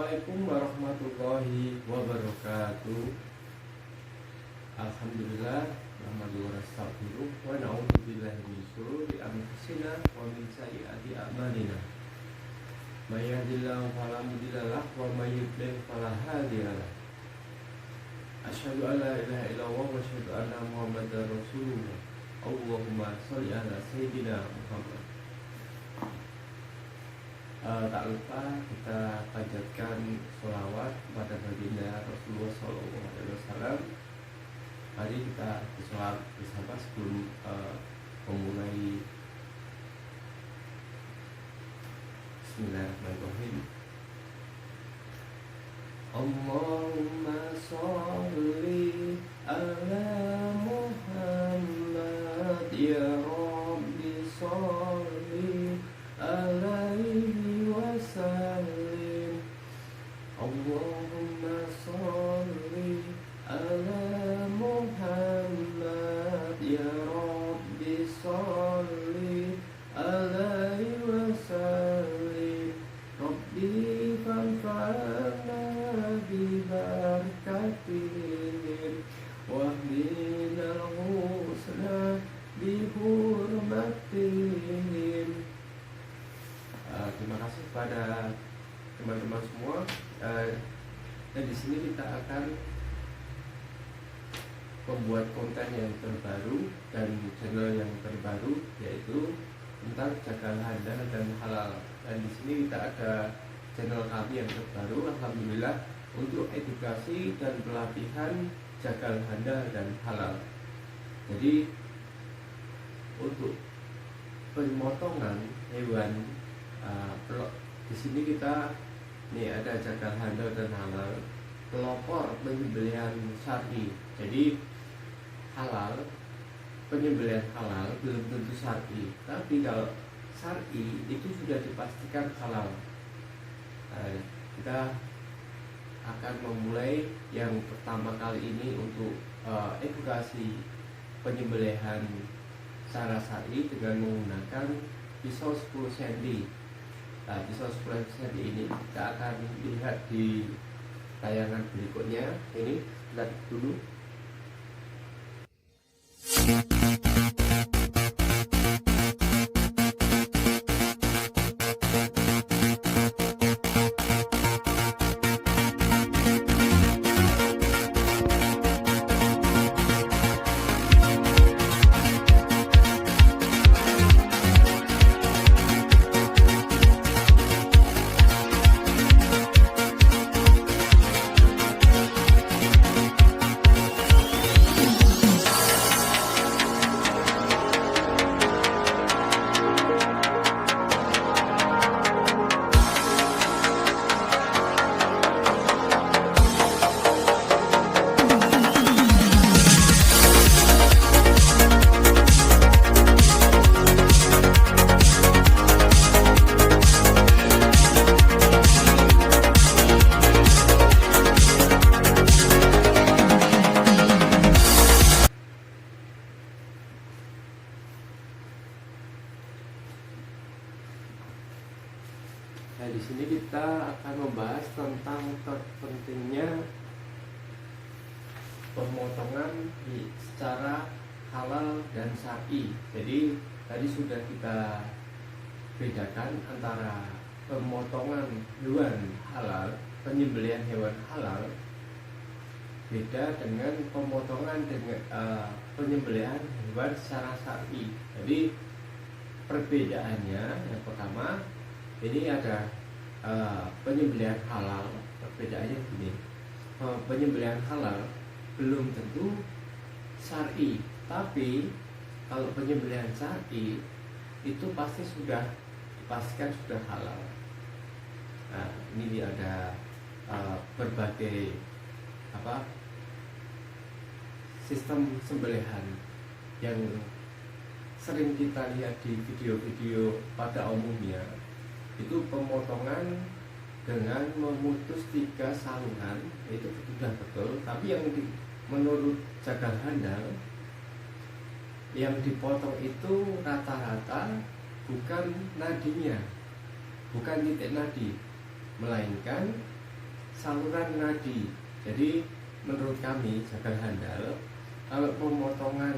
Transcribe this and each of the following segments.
Assalamualaikum warahmatullahi wabarakatuh. Alhamdulillah, nahmaduhu wa nastaghfiruh wa na'udzu billahi min syururi anfusina wa min sayyiati a'malina. May yahdihillahu fala mudilla lahu wa may yudlil fala hadiya lahu. Asyhadu an la ilaha illallah wa asyhadu anna Muhammadar Rasulullah. Allahumma sholli ala sayyidina Muhammad. Tak lupa kita panjatkan sholawat kepada baginda Rasulullah SAW. Mari kita bersolat bersama sebelum memulai. Bismillahirrahmanirrahim. Allahumma sholli ala Muhammad ya Rabbi sholli alaihi wasallim. Allahumma sholli ala Muhammad ya Rabbi sholli alaihi wasallim. Rabbi fanfa'na bi barakatihim wahdina al-husna bi hurmatihim. Terima kasih kepada teman-teman semua. Dan di sini kita akan membuat konten yang terbaru dan channel yang terbaru, yaitu tentang jagal handal dan halal. Dan di sini kita ada channel kami yang terbaru, alhamdulillah, untuk edukasi dan pelatihan jagal handal dan halal. Jadi untuk pemotongan hewan, di sini kita ada jagal handal dan halal, pelopor penyembelihan syar'i. Jadi halal, penyembelihan halal belum tentu syar'i, tapi kalau syar'i itu sudah dipastikan halal. Kita akan memulai yang pertama kali ini untuk edukasi penyembelihan secara syar'i dengan menggunakan pisau 10 cm. Pisau 10 cm ini kita akan lihat di tayangan berikutnya. Ini lihat dulu. Nah, di sini kita akan membahas tentang terpentingnya pemotongan secara halal dan syar'i. Jadi tadi sudah kita bedakan antara pemotongan hewan halal, penyembelihan hewan halal, beda dengan pemotongan dengan penyembelihan hewan secara syar'i. Jadi perbedaannya yang pertama, ini ada penyembelihan halal. Perbedaannya begini, penyembelihan halal belum tentu syar'i, tapi kalau penyembelihan syar'i itu pasti sudah dipastikan sudah halal. Nah, ini ada berbagai sistem sembelihan yang sering kita lihat di video-video pada umumnya. Itu pemotongan dengan memutus 3 salungan, itu sudah betul. Tapi yang menurut jagal handal, yang dipotong itu rata-rata bukan nadinya, bukan titik nadi, melainkan saluran nadi. Jadi menurut kami jagal handal, kalau pemotongan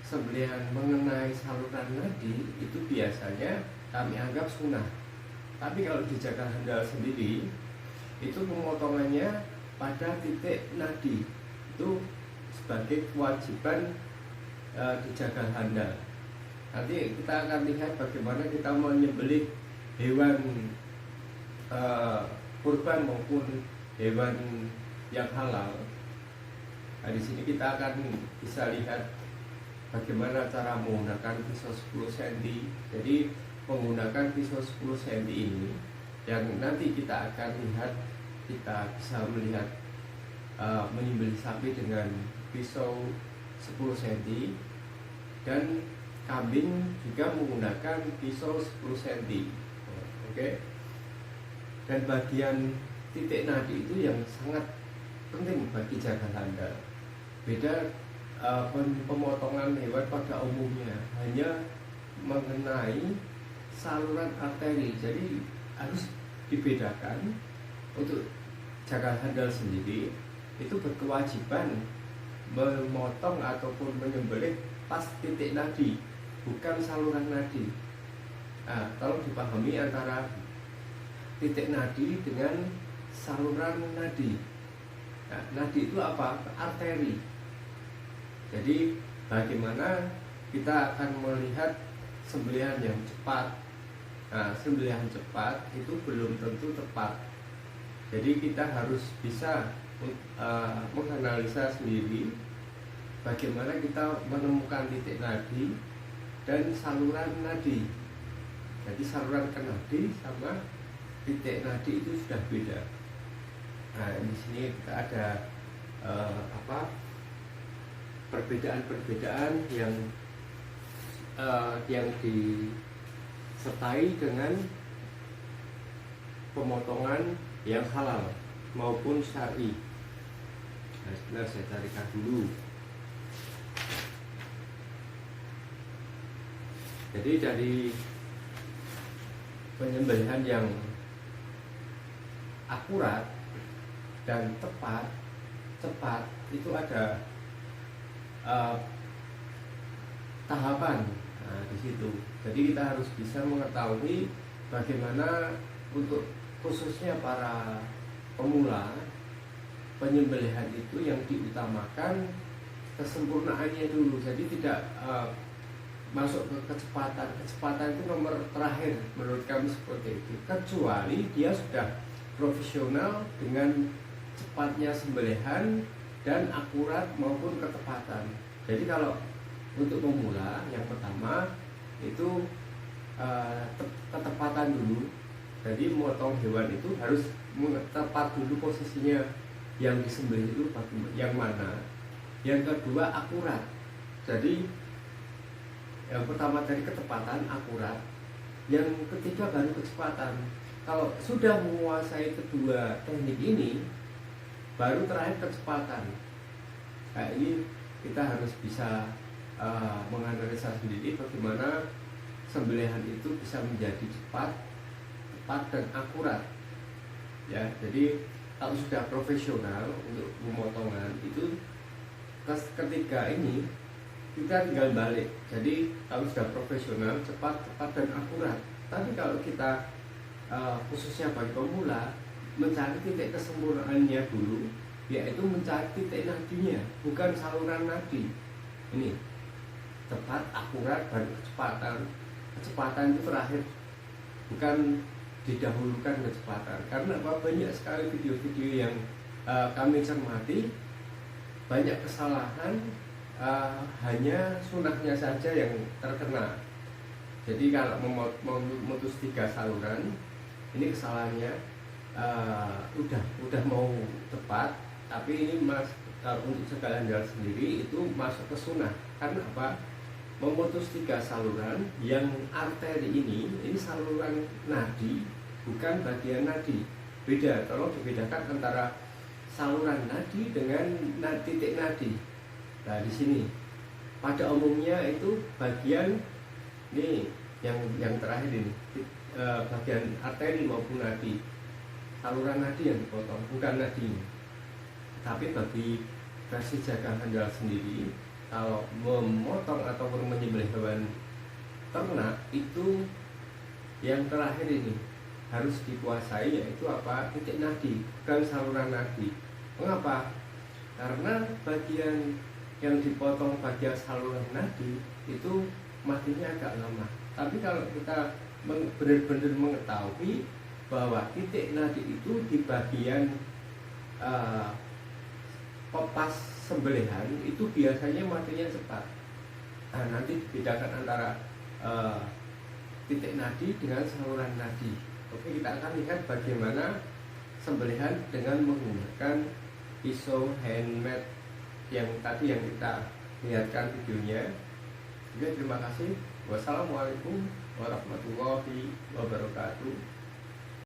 sembelihan mengenai saluran nadi itu biasanya kami anggap sunnah. Tapi kalau di jagal handal sendiri itu pemotongannya pada titik nadi itu sebagai kewajiban di jagal handal. Nanti kita akan lihat bagaimana kita menyembelih hewan kurban maupun hewan yang halal. Nah, di sini kita akan bisa lihat bagaimana cara menggunakan pisau 10 cm. Jadi menggunakan pisau 10 cm ini yang nanti kita akan lihat, kita bisa melihat menyembelih sapi dengan pisau 10 cm dan kambing juga menggunakan pisau 10 cm. Oke. Dan bagian titik nadi itu yang sangat penting bagi jagal handal. Beda pemotongan hewan pada umumnya hanya mengenai saluran arteri. Jadi harus dibedakan. Untuk jagal handal sendiri itu berkewajiban memotong ataupun menyembelih pas titik nadi, bukan saluran nadi. Nah, tolong dipahami antara titik nadi dengan saluran nadi. Nah, nadi itu apa? Arteri. Jadi bagaimana kita akan melihat sembelihan yang cepat. Nah, sembelihan cepat itu belum tentu tepat. Jadi kita harus bisa menganalisa sendiri bagaimana kita menemukan titik nadi dan saluran nadi. Jadi saluran ke nadi sama titik nadi itu sudah beda. Nah, di sini kita ada perbedaan-perbedaan yang disertai dengan pemotongan yang halal maupun syar'i. Nah, sebentar saya carikan dulu. Jadi dari penyembelihan yang akurat dan cepat itu ada tahapan. Nah, di situ. Jadi kita harus bisa mengetahui bagaimana untuk khususnya para pemula, penyembelihan itu yang diutamakan kesempurnaannya dulu. Jadi tidak masuk ke kecepatan. Kecepatan itu nomor terakhir menurut kami seperti itu. Kecuali dia sudah profesional dengan cepatnya sembelihan dan akurat maupun ketepatan. Jadi kalau untuk pemula yang pertama itu ketepatan dulu. Jadi memotong hewan itu harus tepat dulu posisinya, yang disembelih itu yang mana. Yang kedua akurat. Jadi yang pertama dari ketepatan, akurat. Yang ketiga baru kecepatan. Kalau sudah menguasai kedua teknik ini, baru terakhir kecepatan. Nah, ini kita harus bisa menganalisa sendiri bagaimana sembelihan itu bisa menjadi cepat, tepat dan akurat. Ya, jadi kalau sudah profesional untuk pemotongan itu ketiga ini kita tinggal balik. Jadi kalau sudah profesional, cepat, tepat dan akurat. Tapi kalau kita khususnya bagi pemula mencari titik kesempurnaannya dulu, yaitu mencari titik nadinya, bukan saluran nadi. Ini tepat, akurat, baru kecepatan. Kecepatan itu terakhir, bukan didahulukan kecepatan. Karena banyak sekali video-video yang kami cermati, banyak kesalahan, hanya sunahnya saja yang terkena. Jadi kalau memutus 3 saluran, ini kesalahannya udah mau tepat, tapi ini untuk jagal handal sendiri itu masuk ke sunnah. Karena apa? Memutus 3 saluran yang arteri ini saluran nadi, bukan bagian nadi. Beda, tolong dibedakan antara saluran nadi dengan titik nadi. Nah, di sini pada umumnya itu bagian ini yang terakhir ini bagian arteri maupun nadi. saluran nadi yang dipotong, bukan nadinya. Tapi bagi versi jagal handal sendiri, kalau memotong ataupun menyembelih hewan ternak itu yang terakhir ini harus dikuasai, yaitu apa? Titik nadi, bukan saluran nadi. Mengapa? Karena bagian yang dipotong bagian saluran nadi itu matinya agak lama. Tapi kalau kita benar-benar mengetahui bahwa titik nadi itu di bagian pepas sembelihan itu biasanya matinya cepat. Nah, nanti dibedakan antara titik nadi dengan saluran nadi. Oke, kita akan lihat bagaimana sembelihan dengan menggunakan pisau handmade yang tadi yang kita lihatkan videonya. Oke, terima kasih. Wassalamualaikum warahmatullahi wabarakatuh.